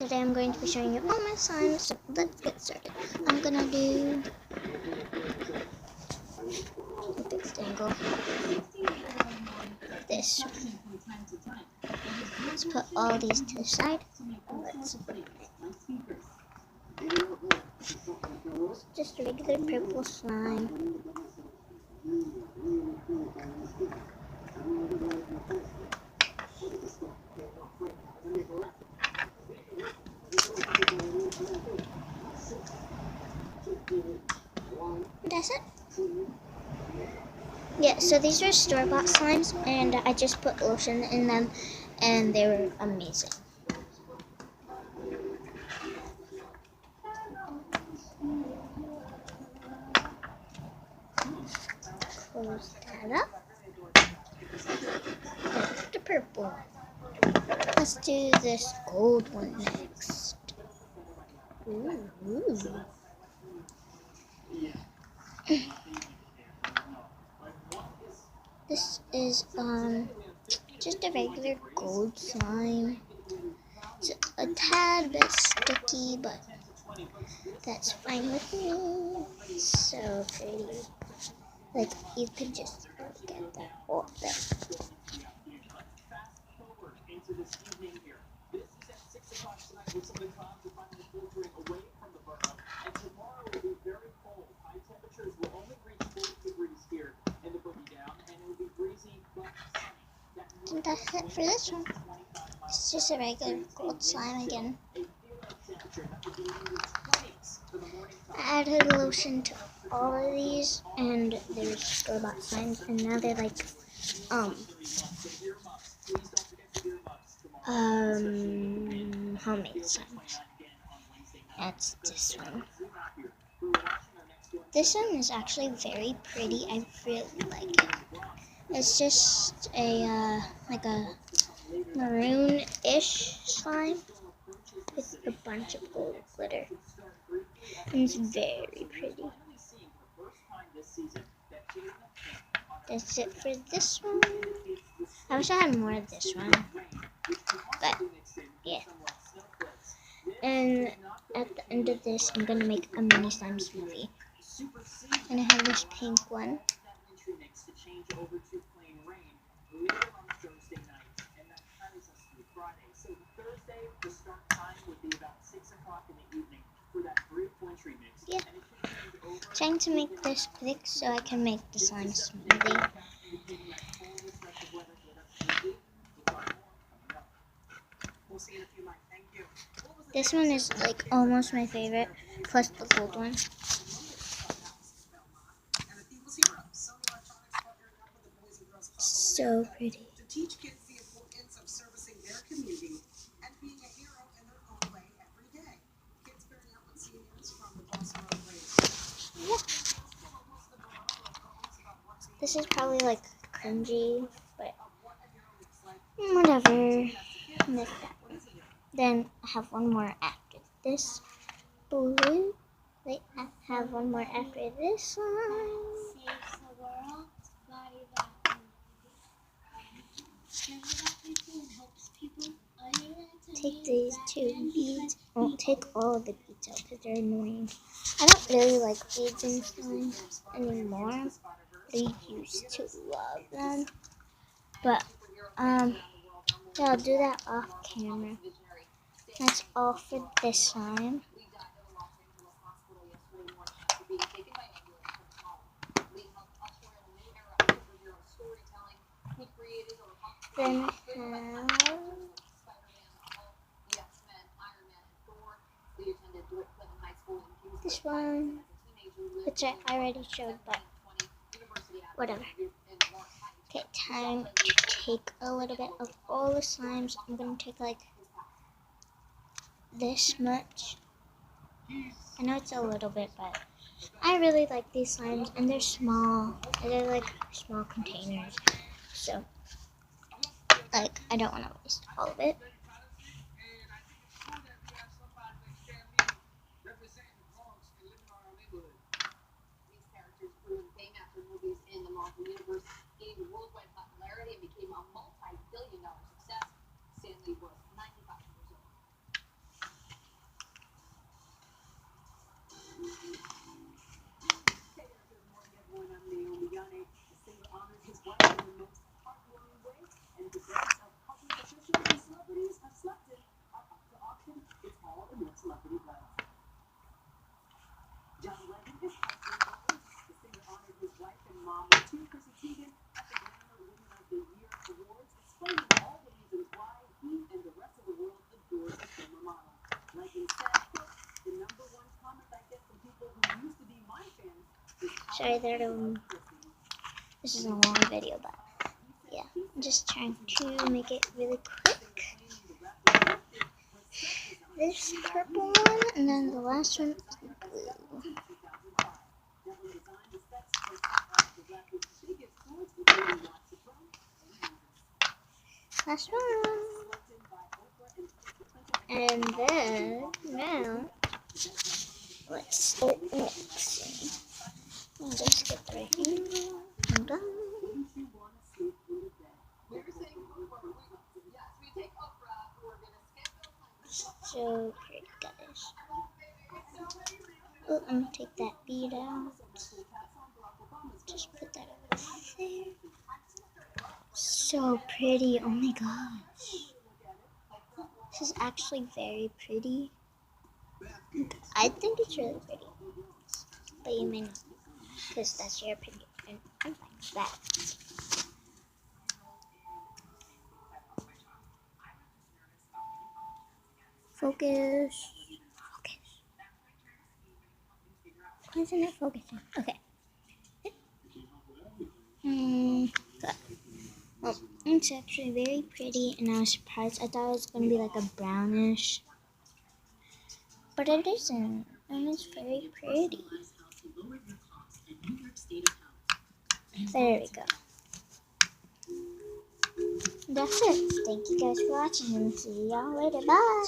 Today I'm going to be showing you all my slimes, so let's get started. I'm gonna do a fixed angle. This one. Let's put all these to the side. Let's just a regular purple slime. That's it. Yeah, so these are store-bought slimes, and I just put lotion in them, and they were amazing. Close that up. There's the purple. Let's do this gold one next. Ooh. This is just a regular gold slime. It's a tad bit sticky, but that's fine with me. It's so pretty. Like, you could just look at that whole thing. And that's it for this one. It's just a regular gold slime again. I added lotion to all of these, and they're store-bought slimes, and now they're like, homemade slimes. That's this one. This one is actually very pretty. I really like it. It's just a like a maroon-ish slime with a bunch of gold glitter. And it's very pretty. That's it for this one. I wish I had more of this one. But, yeah. And at the end of this, I'm going to make a mini slime smoothie. And I have this pink one. Yeah. Trying to make this quick so I can make the slime smoothie. This one is like almost my favorite, plus the gold one. So pretty. Yeah. This is probably like cringy, but whatever. Miss that one. Then I have one more after this blue. Wait, I have one more after this one. Take these two beads. I won't take all of the beads out because they're annoying. I don't really like beads in slime anymore. I used to love them. But, yeah, I'll do that off camera. That's all for this slime. Then have this one, which I already showed, but whatever. Okay, time to take a little bit of all the slimes. I'm going to take like this much. I know it's a little bit, but I really like these slimes, and they're small. They're like small containers, so like I don't want to waste all of it. Sorry, this is a long video, but yeah, I'm just trying to make it really quick. This purple one, and then the last one is blue. Last one. And then, now, let's start mixing. I'll just get the right angle. I'm done. So pretty, guys. Oh, I'm gonna take that bead out. Just put that over there. So pretty, oh my gosh. This is actually very pretty. I think it's really pretty. But you may not, because that's your opinion. And I like that. Focus. Focus. Why isn't it focusing? Okay. Good. Well, it's actually very pretty, and I was surprised. I thought it was going to be like a brownish. But it isn't. And it's very pretty. There we go. That's it. Thank you guys for watching, and see y'all later. Bye.